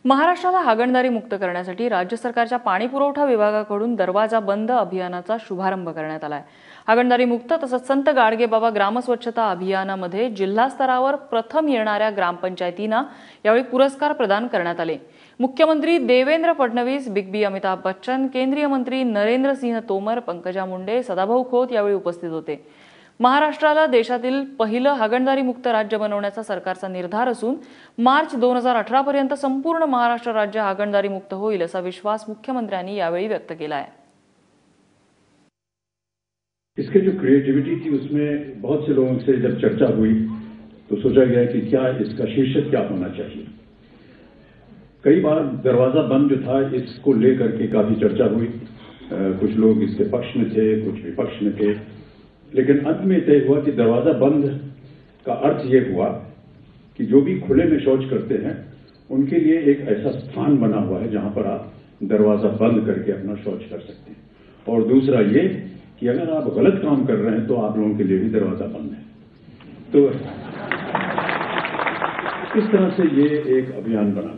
महाराष्ट्राला हागणदारी मुक्त करण्यासाठी राज्य सरकारच्या पाणीपुरवठा विभागाकडून दरवाजा बंद अभियानाचा शुभारंभ करण्यात आलाय। हागणदारी मुक्त तसंच संत गाडगेबाबा ग्रामस्वच्छता अभियानामध्ये जिल्हा स्तरावर प्रथम येणाऱ्या ग्रामपंचायतींना यावेळी पुरस्कार प्रदान करण्यात आले। मुख्यमंत्री देवेंद्र फडणवीस, बिग बी अमिताभ बच्चन, केंद्रीय मंत्री नरेंद्र सिंह तोमर, पंकजा मुंडे, सदाभाऊ खोत यावेळी उपस्थित होते। महाराष्ट्राला देशातील पहिलं हागणदारी मुक्त राज्य बनवण्याचा सरकारचा निर्धार असून मार्च 2018 पर्यंत संपूर्ण महाराष्ट्र राज्य हागणदारी मुक्त होईल असा विश्वास मुख्यमंत्र्यांनी यावेळी व्यक्त केला है। इसके जो क्रिएटिविटी थी उसमें बहुत से लोगों से जब चर्चा हुई तो सोचा गया कि क्या इसका शीर्षक क्या होना चाहिए। कई बार दरवाजा बंद जो था इसको लेकर के काफी चर्चा हुई, कुछ लोग इसके पक्ष में थे, कुछ विपक्ष में थे, लेकिन अंत में तय हुआ कि दरवाजा बंद का अर्थ ये हुआ कि जो भी खुले में शौच करते हैं उनके लिए एक ऐसा स्थान बना हुआ है जहां पर आप दरवाजा बंद करके अपना शौच कर सकते हैं। और दूसरा ये कि अगर आप गलत काम कर रहे हैं तो आप लोगों के लिए भी दरवाजा बंद है। तो इस तरह से ये एक अभियान बना।